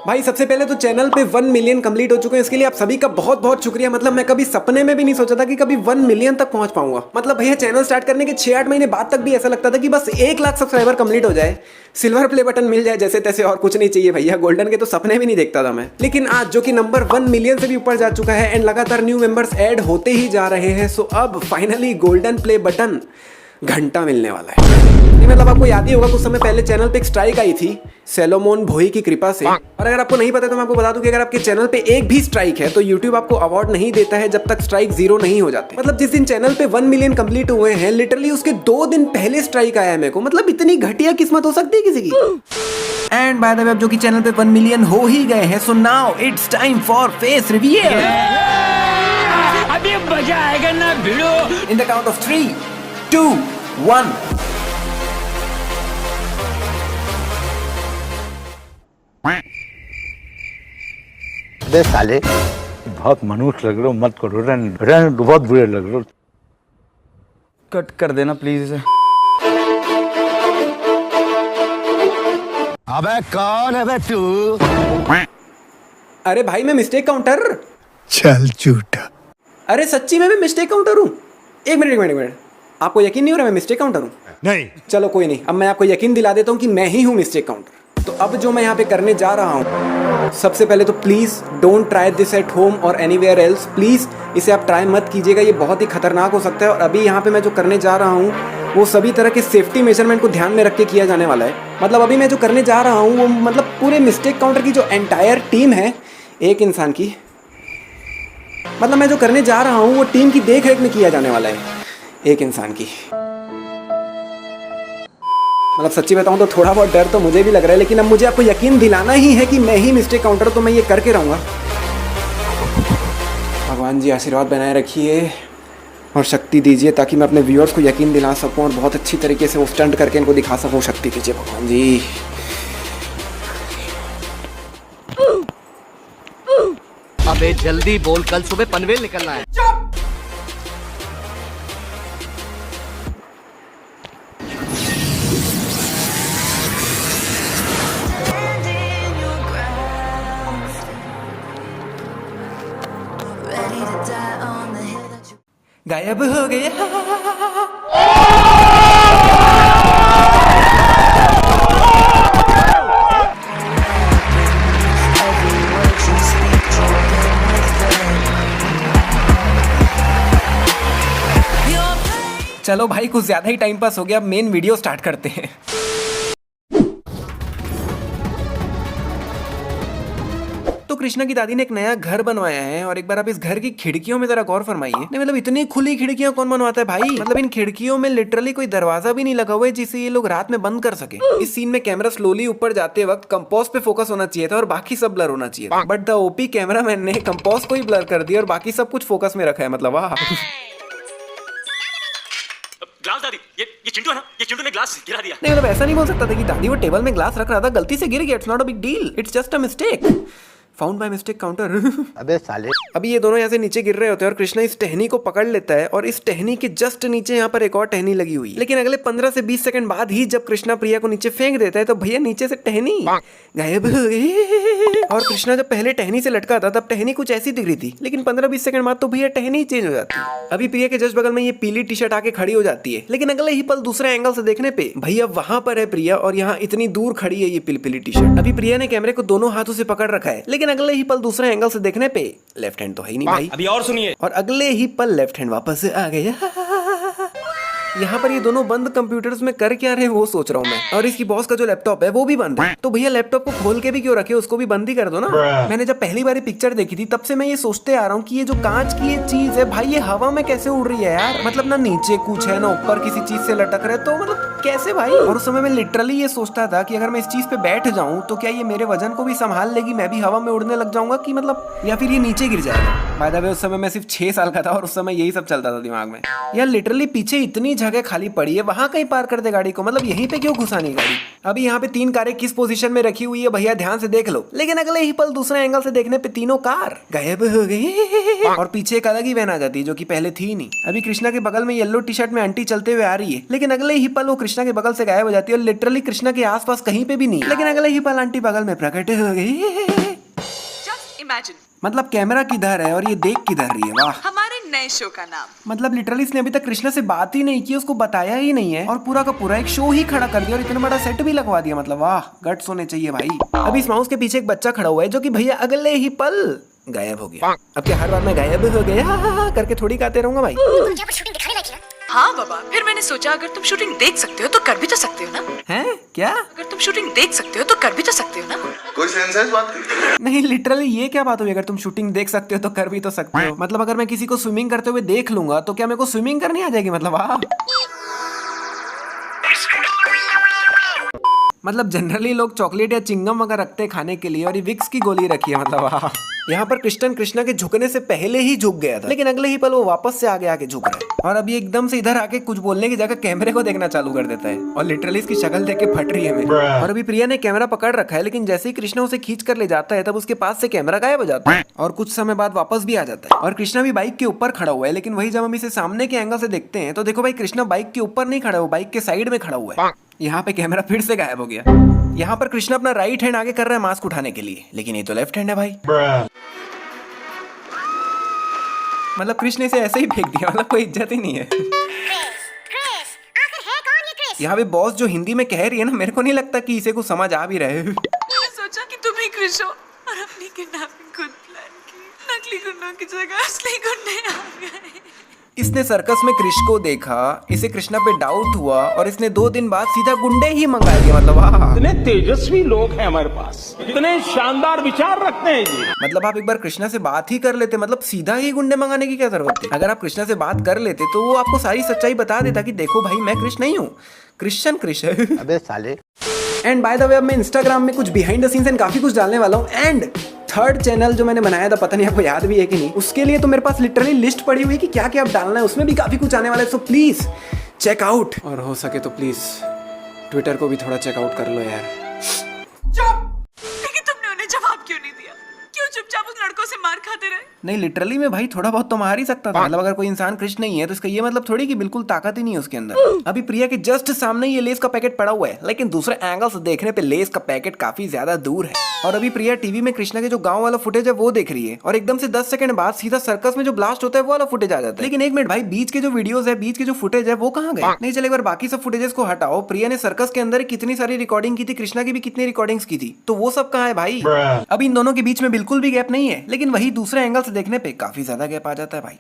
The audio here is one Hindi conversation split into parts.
भाई सबसे पहले तो चैनल पे 1 मिलियन कंप्लीट हो चुके हैं, इसके लिए आप सभी का बहुत बहुत शुक्रिया। मतलब मैं कभी सपने में भी नहीं सोचा था कि कभी 1 मिलियन तक पहुंच पाऊंगा। मतलब भैया चैनल स्टार्ट करने के 6-8 महीने बाद तक भी ऐसा लगता था कि बस 1 लाख सब्सक्राइबर कंप्लीट हो जाए, सिल्वर प्ले बटन मिल जाए जैसे तैसे, और कुछ नहीं चाहिए भैया। गोल्डन के तो सपने भी नहीं देखता था मैं। लेकिन आज जो कि नंबर 1 मिलियन से भी ऊपर जा चुका है एंड लगातार न्यू मेंबर्स ऐड होते ही जा रहे हैं, सो अब फाइनली गोल्डन प्ले बटन घंटा मिलने वाला है। नहीं मतलब आपको याद ही होगा कुछ समय पहले चैनल पे एक स्ट्राइक आई थी सेलोमोन भोई की कृपा से। और अगर आपको नहीं पता तो मैं आपको बता दूं कि अगर आपके चैनल पे एक भी स्ट्राइक है तो यूट्यूब आपको अवार्ड नहीं देता है जब तक स्ट्राइक 0 नहीं हो जाते। मतलब जिस दिन चैनल पे 1 मिलियन कंप्लीट हुए हैं, लिटरली उसके 2 दिन पहले स्ट्राइक आया है मेरे को। मतलब इतनी घटिया किस्मत हो सकती है किसी की। एंड बाय द वे अब जो कि चैनल पे 1 मिलियन हो ही गए हैं, so now it's time for face reveal. अभी मजा आएगा ना भिड़ो। In the count of 3, 2, 1। अबे साले बहुत मनुष्य लग रहे हो, मत करो। रन बहुत बुरे लग रहे हो। कट कर देना प्लीज इसे। अबे कौन है बे तू? अरे भाई मैं मिस्टेक काउंटर। चल झूठा। अरे सच्ची में मैं मिस्टेक काउंटर हूँ। एक मिनट, आपको यकीन नहीं हो रहा मैं मिस्टेक काउंटर हूँ? नहीं। चलो कोई नहीं, अब मैं आपको यकीन दिला देता हूँ कि मैं ही हूँ मिस्टेक काउंटर। तो अब जो मैं यहाँ पे करने जा रहा हूँ, सबसे पहले तो please don't try this at home और एनीवेयर एल्स। प्लीज़ इसे आप ट्राई मत कीजिएगा, ये बहुत ही खतरनाक हो सकता है। और अभी यहाँ पे मैं जो करने जा रहा हूँ वो सभी तरह के सेफ्टी मेजरमेंट को ध्यान में रख के किया जाने वाला है। मतलब अभी मैं जो करने जा रहा हूँ वो मतलब पूरे मिस्टेक काउंटर की जो एंटायर टीम है, एक इंसान की, मतलब मैं जो करने जा रहा हूँ वो टीम की देख रेख में किया जाने वाला है, एक इंसान की। मतलब सच्ची बताऊं तो थोड़ा बहुत डर तो मुझे भी लग रहा है, लेकिन अब मुझे आपको यकीन दिलाना ही है कि मैं ही मिस्टेक काउंटर, तो मैं ये करके रहूँगा। भगवान जी आशीर्वाद बनाए रखिए और शक्ति दीजिए ताकि मैं अपने व्यूअर्स को यकीन दिला सकूं और बहुत अच्छी तरीके से वो स्टंट करके इनको दिखा सकूं। शक्ति दीजिए भगवान जी। अबे जल्दी बोल, कल सुबह पनवेल निकलना है। गायब हो गया। चलो भाई कुछ ज्यादा ही टाइम पास हो गया, अब मेन वीडियो स्टार्ट करते हैं। तो कृष्णा की दादी ने एक नया घर बनवाया है और एक बार आप इस घर की खिड़कियों में जरा गौर फरमाइए। नहीं मतलब इतनी खुली खिड़कियां कौन बनवाता है भाई? मतलब इन खिड़कियों में लिटरली कोई दरवाजा भी नहीं लगा हुआ है जिसे ये लोग रात में बंद कर सके। इस सीन में कैमरा स्लोली ऊपर जाते वक्त कंपोज पे फोकस होना चाहिए था और बाकी सब ब्लर होना चाहिए था, बट द ओपी कैमरामैन ने कंपोज को ही ब्लर कर दिया और बाकी सब कुछ फोकस में रखा है। मतलब वाह। ग्लास दादी, ये चिंटू है ना, ये चिंटू ने ग्लास गिरा दिया। नहीं मतलब ऐसा नहीं बोल सकता था कि दादी वो टेबल में ग्लास रख रहा था, गलती से गिर गया, it's not a big deal, it's just a mistake found by mistake counter. अबे साले अभी ये दोनों यहाँ से नीचे गिर रहे होते हैं और कृष्णा इस टहनी को पकड़ लेता है और इस टहनी के जस्ट नीचे यहाँ पर एक और टहनी लगी हुई है। लेकिन अगले 15 से 20 सेकंड बाद ही जब कृष्णा प्रिया को नीचे फेंक देता है तो भैया नीचे से टहनी गायब हो गई। और कृष्णा जब पहले टहनी से लटका था तब टहनी कुछ ऐसी दिख रही थी, लेकिन 15-20 सेकंड बाद तो भैया टहनी चेंज हो जाती है। अभी प्रिया के जस्ट बगल में ये पीली टी शर्ट आके खड़ी हो जाती है, लेकिन अगले ही पल दूसरे एंगल से देखने पे भैया वहां पर है प्रिया और यहाँ इतनी दूर खड़ी है ये पीली टी शर्ट। अभी प्रिया ने कैमरे को दोनों हाथों से पकड़ रखा है, लेकिन अगले ही पल दूसरे एंगल से देखने पे लेफ्ट हैंड तो है ही नहीं भाई। अभी और सुनिए। और अगले ही पल लेफ्ट हैंड वापस आ गया। यहाँ पर ये दोनों बंद कंप्यूटर्स में कर क्या रहे वो सोच रहा हूँ मैं। और इसकी बॉस का जो लैपटॉप है वो भी बंद है, तो भैया लैपटॉप को खोल के भी क्यों रखे, उसको भी बंद ही कर दो ना। मैंने जब पहली बार पिक्चर देखी थी तब से मैं ये सोचते आ रहा हूँ कि ये जो कांच की ये चीज है भाई ये हवा में कैसे उड़ रही है यार। मतलब ना नीचे कुछ है ना ऊपर किसी चीज से लटक रहा है, तो मतलब कैसे भाई। और उस समय मैं लिटरली ये सोचता था कि अगर मैं इस चीज पे बैठ जाऊं तो क्या ये मेरे वजन को भी संभाल लेगी, मैं भी हवा में उड़ने लग जाऊंगा कि मतलब, या फिर ये नीचे गिर जाएगा। बाय द वे उस समय मैं सिर्फ 6 साल का था और उस समय यही सब चलता था दिमाग में। यार लिटरली पीछे इतनी जगह खाली पड़ी है, वहां कहीं पार कर दे गाड़ी को, मतलब यहीं पे क्यों घुसानी गाड़ी। अभी यहाँ पे 3 कारें किस पोजीशन में रखी हुई है भैया ध्यान से देख लो, लेकिन अगले ही पल दूसरे एंगल से देखने पे तीनों कार गायब हो गई और पीछे एक अलग ही वैन आ जाती है जो कि पहले थी नहीं। अभी कृष्णा के बगल में येलो टी शर्ट में आंटी चलते हुए आ रही है, लेकिन अगले ही पल वो कृष्णा के बगल से गायब हो जाती है और लिटरली कृष्णा के आसपास कहीं पे भी नहीं, लेकिन अगले ही पल आंटी बगल में प्रकट हो गई। इमेजिन। मतलब कैमरा किधर है और ये देख किधर रही है? वाह। हमारे नए शो का नाम। मतलब लिटरली इसने अभी तक कृष्णा से बात ही नहीं की, उसको बताया ही नहीं है और पूरा का पूरा एक शो ही खड़ा कर दिया और इतना बड़ा सेट भी लगवा दिया। मतलब वाह, गट्स होने चाहिए भाई। अभी इस माउस के पीछे एक बच्चा खड़ा हुआ है जो कि भैया अगले ही पल गायब हो गया। अब क्या हर बार मैं गायब हो गया करके थोड़ी गाते रहूंगा भाई? हाँ बाबा, फिर मैंने सोचा अगर तुम शूटिंग देख सकते हो तो कर भी तो सकते हो ना। हैं क्या? अगर तुम शूटिंग देख सकते हो तो कर भी तो सकते हो ना। कोई सेंस है इस बात की? नहीं, लिटरली ये क्या बात हुई? अगर तुम शूटिंग देख सकते हो तो कर भी तो सकते हो। मतलब अगर मैं किसी को स्विमिंग करते हुए देख लूंगा तो क्या मेरे को स्विमिंग करनी आ जाएगी? मतलब वाह। मतलब जनरली लोग चॉकलेट या चिंगम वगैरह रखते हैं खाने के लिए और ये विक्स की गोली रखी है। मतलब वाह। यहाँ पर कृष्णन कृष्णा के झुकने से पहले ही झुक गया था, लेकिन अगले ही पल वो वापस से आगे आके झुक रहा है और अभी एकदम से इधर आके कुछ बोलने की जगह कैमरे को देखना चालू कर देता है और लिटरली इसकी शक्ल देख के फट रही है मेरी। और अभी प्रिया ने कैमरा पकड़ रखा है, लेकिन जैसे ही कृष्णा उसे खींच कर ले जाता है तब उसके पास से कैमरा गायब हो जाता है और कुछ समय बाद वापस भी आ जाता है। और कृष्णा भी बाइक के ऊपर खड़ा हुआ है, लेकिन वही जब हम इसे सामने के एंगल से देखते हैं तो देखो भाई, कृष्णा बाइक के ऊपर नहीं खड़ा हुआ, बाइक के साइड में खड़ा हुआ है। यहाँ पे कैमरा फिर से गायब हो गया। यहाँ पर कृष्णा अपना राइट हैंड आगे कर रहा है मास्क उठाने के लिए, लेकिन ये तो लेफ्ट हैंड है भाई। मतलब कृष्ण इसे ऐसे ही फेंक दिया, मतलब कोई इज्जत ही नहीं है। यहाँ पे बॉस जो हिंदी में कह रही है ना, मेरे को नहीं लगता कि इसे कुछ समझ आ भी रहे। मैंने सोचा कि तुम ही क्रिश हो और अपनी किडनैपिंग खुद प्लान की। नकली गुंडों की जगह असली गुंडे आ गए। इसने सर्कस में कृष को देखा, इसे कृष्णा पे डाउट हुआ और इसने 2 दिन बाद सीधा गुंडे ही मंगा दिए। मतलब वाह, इतने तेजस्वी लोग हैं हमारे पास, इतने शानदार विचार रखते हैं जी। मतलब आप एक बार कृष्णा से बात ही कर लेते, मतलब सीधा ही गुंडे मंगाने की क्या जरूरत थी? अगर आप कृष्णा से बात कर लेते तो वो आपको सारी सच्चाई बता देता कि देखो भाई, मैं कृष्ण नहीं हूँ, क्रिश्चियन कृष है। अबे साले। एंड बाय द वे, अब मैं इंस्टाग्राम में कुछ बिहाइंड द सीन्स एंड काफी कुछ डालने वाला हूँ। एंड थर्ड चैनल जो मैंने बनाया था, पता नहीं आपको याद भी है कि नहीं, उसके लिए तो मेरे पास लिटरली लिस्ट पड़ी हुई कि क्या क्या आप डालना है, उसमें भी काफी कुछ आने वाला है। सो प्लीज चेक आउट, और हो सके तो प्लीज ट्विटर को भी थोड़ा चेकआउट कर लो यार। लेकिन तुमने उन्हें जवाब क्यों नहीं दिया? क्यों चुपचाप उस लड़कों से मार खाते रहे? नहीं, लिटरली में भाई थोड़ा बहुत तो मार ही सकता था। मतलब अगर कोई इंसान कृष्ण नहीं है तो इसका ये मतलब थोड़ी कि बिल्कुल ताकत ही नहीं है उसके अंदर। अभी प्रिया के जस्ट सामने ये लेस का पैकेट पड़ा हुआ है, लेकिन दूसरे एंगल से देखने पे लेस का पैकेट काफी ज्यादा दूर है। और अभी प्रिया टीवी में कृष्णा के जो गांव वाला फुटेज है वो देख रही है और एकदम से 10 सेकंड बाद सीधा सर्कस में जो ब्लास्ट होता है वो वाला फुटेज आ जाता है। लेकिन एक मिनट भाई, बीच के जो वीडियोस है, बीच के जो फुटेज है वो कहाँ गए? नहीं चले, एक बार बाकी सब फुटेजेस को हटाओ। प्रिया ने सर्कस के अंदर कितनी सारी रिकॉर्डिंग की थी, कृष्णा की भी कितनी रिकॉर्डिंग्स की थी, तो वो सब कहाँ है भाई? अभी इन दोनों के बीच में बिल्कुल भी गैप नहीं है, लेकिन वही दूसरे एंगल से देखने पे काफी ज्यादा गैप आ जाता है भाई।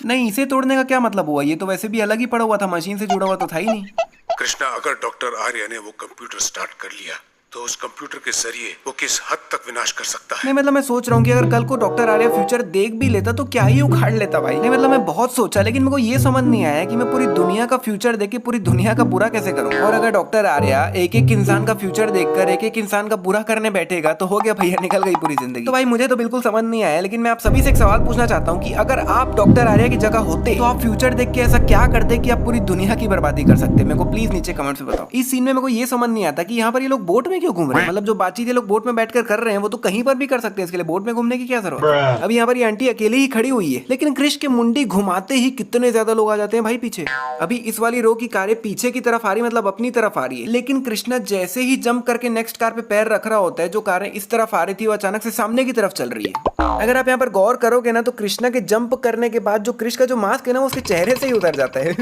नहीं, इसे तोड़ने का क्या मतलब हुआ? ये तो वैसे भी अलग ही पड़ा हुआ था, मशीन से जुड़ा हुआ तो था ही नहीं। कृष्णा, अगर डॉक्टर आर्य ने वो कंप्यूटर स्टार्ट कर लिया तो उस कंप्यूटर के जरिए वो किस हद तक विनाश कर सकता है? नहीं मतलब मैं सोच रहा हूँ कि अगर कल को डॉक्टर आर्य फ्यूचर देख भी लेता तो क्या ही उखाड़ लेता भाई। नहीं मतलब मैं बहुत सोचा, लेकिन मेरे को ये समझ नहीं आया कि मैं पूरी दुनिया का फ्यूचर देख के पूरी दुनिया का बुरा कैसे करूँ। और अगर डॉक्टर आर्य एक एक इंसान का फ्यूचर देखकर एक एक इंसान का बुरा करने बैठेगा तो हो गया भैया, निकल गई पूरी जिंदगी। तो भाई मुझे तो बिल्कुल समझ नहीं आया, लेकिन मैं आप सभी से एक सवाल पूछना चाहता हूँ कि अगर आप डॉक्टर आर्य की जगह होते तो आप फ्यूचर देख के ऐसा क्या करते कि आप पूरी दुनिया की बर्बादी कर सकते? मेरे को प्लीज नीचे कमेंट में बताओ। इस सीन में मेरे को ये समझ नहीं आता कि यहाँ पर ये लोग बोट में क्यों घूम रहे हैं। मतलब जो बातचीत ये लोग बोट में बैठकर कर रहे हैं वो तो कहीं पर भी कर सकते हैं, इसके लिए बोट में घूमने की क्या जरूरत है? अब यहाँ पर ये आंटी अकेली ही खड़ी हुई है, लेकिन कृष के मुंडी घुमाते ही कितने ज्यादा लोग आ जाते हैं भाई पीछे। अभी इस वाली रो की कारें पीछे की तरफ आ रही, मतलब अपनी तरफ आ रही है, लेकिन कृष्णा जैसे ही जंप करके नेक्स्ट कार पे पैर रख रहा होता है, जो कारें इस तरफ आ रही थी वो अचानक से सामने की तरफ चल रही है। अगर आप यहाँ पर गौर करोगे ना तो कृष्णा के जंप करने के बाद जो कृष का जो मास्क है ना वो उसके चेहरे से ही उतर जाता है।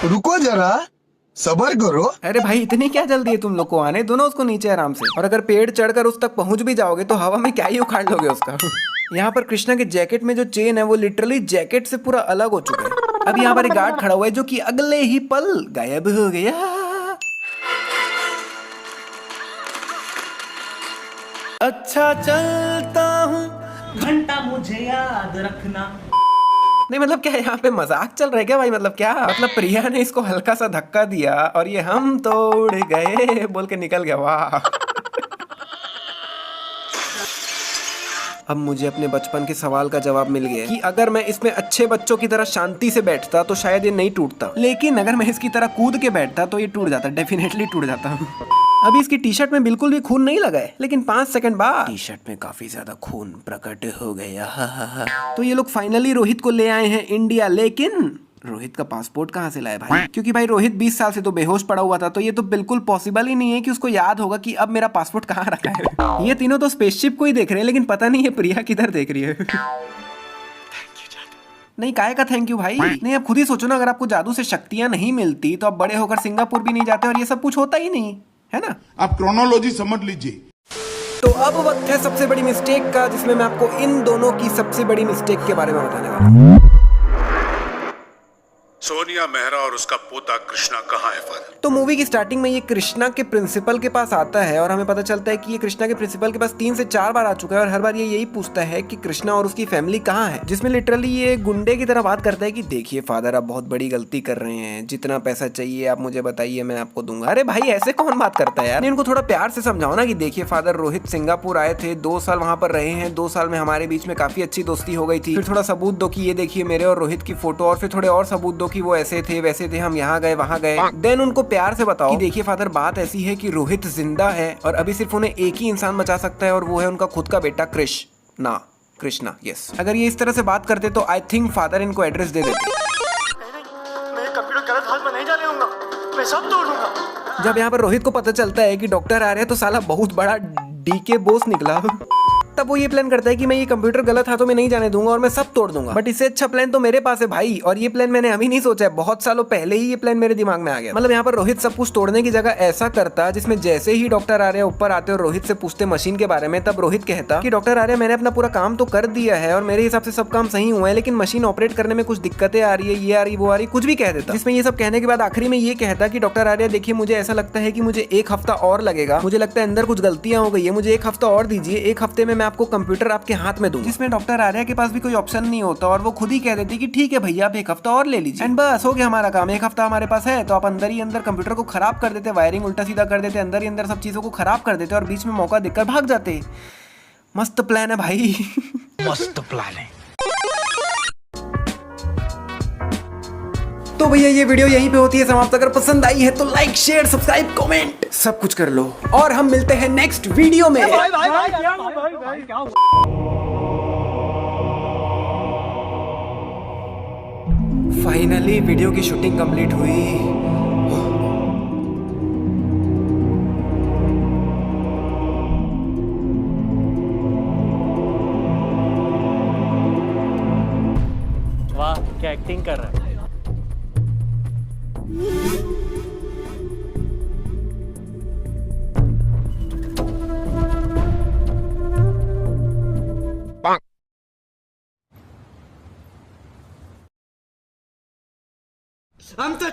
रुको जरा, सबर करो। अरे भाई इतनी क्या जल्दी है तुम लोग को? आने दो ना उसको नीचे आराम से। और अगर पेड़ चढ़कर उस तक पहुंच भी जाओगे तो हवा में क्या ही उखाड़ लोगे उसका। यहाँ पर कृष्णा के जैकेट में जो चेन है वो लिटरली जैकेट से पूरा अलग हो चुका है। अब यहाँ पर एक गार्ड खड़ा हुआ है जो कि अगले ही पल गायब हो गया। अच्छा चलता हूँ, घंटा मुझे याद रखना। नहीं मतलब क्या यहाँ पे मजाक चल रहा है क्या भाई? मतलब क्या मतलब प्रिया ने इसको हल्का सा धक्का दिया और ये हम तो उड़ गए बोल के निकल गया। वाह। अब मुझे अपने बचपन के सवाल का जवाब मिल गया कि अगर मैं इसमें अच्छे बच्चों की तरह शांति से बैठता तो शायद ये नहीं टूटता, लेकिन अगर मैं इसकी तरह कूद के बैठता तो ये टूट जाता, डेफिनेटली टूट जाता। अभी इसकी टी शर्ट में बिल्कुल भी खून नहीं लगा है, लेकिन 5 सेकंड बाद टी शर्ट में काफी ज्यादा खून प्रकट हो गया। तो ये लोग फाइनली रोहित को ले आए हैं इंडिया, लेकिन रोहित का पासपोर्ट कहाँ से लाया भाई? क्योंकि भाई रोहित 20 साल से तो बेहोश पड़ा हुआ था, तो ये तो बिल्कुल पॉसिबल ही नहीं है कि उसको याद होगा कि अब मेरा पासपोर्ट कहाँ रखा है। ये तीनों तो स्पेसशिप को ही देख रहे हैं, लेकिन पता नहीं है प्रिया किधर देख रही है। नहीं, काहे का थैंक यू भाई? नहीं, आप खुद ही सोचो ना, अगर आपको जादू से शक्तियां नहीं मिलती तो आप बड़े होकर सिंगापुर भी नहीं जाते और ये सब कुछ होता ही नहीं, है ना? आप क्रोनोलॉजी समझ लीजिए। तो अब वक्त है सबसे बड़ी मिस्टेक का, जिसमें मैं आपको इन दोनों की सबसे बड़ी मिस्टेक के बारे में बताने वाला हूँ। सोनिया मेहरा और उसका पोता कृष्णा कहाँ है फादर? तो मूवी की स्टार्टिंग में ये कृष्णा के प्रिंसिपल के पास आता है और हमें पता चलता है कि ये कृष्णा के प्रिंसिपल के पास 3 से 4 बार आ चुका है और हर बार ये यही पूछता है कि कृष्णा और उसकी फैमिली कहाँ है, जिसमें लिटरली ये गुंडे की तरह बात करता है कि देखिए फादर, आप बहुत बड़ी गलती कर रहे हैं, जितना पैसा चाहिए आप मुझे बताइए, मैं आपको दूंगा। अरे भाई, ऐसे कौन बात करता है यार? इनको थोड़ा प्यार से समझाओ ना कि देखिए फादर, रोहित सिंगापुर आए थे, 2 साल वहां पर रहे हैं, 2 साल में हमारे बीच में काफी अच्छी दोस्ती हो गई थी, फिर थोड़ा सबूत दो कि ये देखिए मेरे और रोहित की फोटो, और फिर थोड़े और सबूत दो कि वो ऐसे थे वैसे थे, हम यहाँ गए वहां गए। देन उनको प्यार से बताओ कि देखिए फादर, बात ऐसी है कि रोहित जिंदा है और अभी सिर्फ उन्हें एक ही इंसान बचा सकता है और वो है उनका खुद का बेटा कृष्णा। यस, अगर ये इस तरह से बात करते तो आई थिंक फादर इनको एड्रेस दे देते। मैं कंप्यूटर गलत हाथ में नहीं जाने दूंगा, मैं सब तोड़ दूंगा। जब यहाँ पर रोहित को पता चलता है कि डॉक्टर आ रहे हैं तो साला बहुत बड़ा डीके बॉस निकला। तब वो ये प्लान करता है कि मैं ये कंप्यूटर गलत हाथों में नहीं जाने दूंगा और मैं सब तोड़ दूंगा। बट इससे अच्छा प्लान तो मेरे पास है भाई, और ये प्लान मैंने अभी नहीं सोचा है, बहुत सालों पहले ही ये प्लान मेरे दिमाग में आ गया। मतलब यहाँ पर रोहित सब कुछ तोड़ने की जगह ऐसा करता जिसमें जैसे ही डॉक्टर आ रहे हैं ऊपर आते और रोहित से पूछते मशीन के बारे में, तब रोहित कहता कि डॉक्टर आ रहे हैं, मैंने अपना पूरा काम तो कर दिया है और मेरे हिसाब से सब काम सही हुआ है, लेकिन मशीन ऑपरेट करने में कुछ दिक्कतें आ रही है, ये आ रही वो आ रही, कुछ भी कह देता। जिसमें ये सब कहने के बाद आखिरी में ये कहता कि डॉक्टर आ रहे हैं, देखिए मुझे ऐसा लगता है कि मुझे 1 हफ्ता और लगेगा, मुझे लगता है अंदर कुछ गलतियां हो गई है, मुझे 1 हफ्ता और दीजिए, 1 हफ्ते में मैं आपको कंप्यूटर आपके हाथ में दूं। जिसमें डॉक्टर आर्या के पास भी कोई ऑप्शन नहीं होता और वो खुद ही कह देती कि ठीक है भैया, आप 1 हफ्ता और ले लीजिए एंड बस हो गया हमारा काम। 1 हफ्ता हमारे पास है तो आप अंदर ही अंदर कंप्यूटर को खराब कर देते, वायरिंग उल्टा सीधा कर देते, अंदर ही अंदर सब चीजों को खराब कर देते और बीच में मौका देकर भाग जाते। मस्त प्लान है भाई। मस्त प्लान है। तो भैया ये वीडियो यहीं पे होती है समाप्त। अगर पसंद आई है तो लाइक, शेयर, सब्सक्राइब, कमेंट सब कुछ कर लो और हम मिलते हैं नेक्स्ट वीडियो में। फाइनली वीडियो की शूटिंग कंप्लीट हुई। वाह, क्या एक्टिंग कर रहा है। हम तो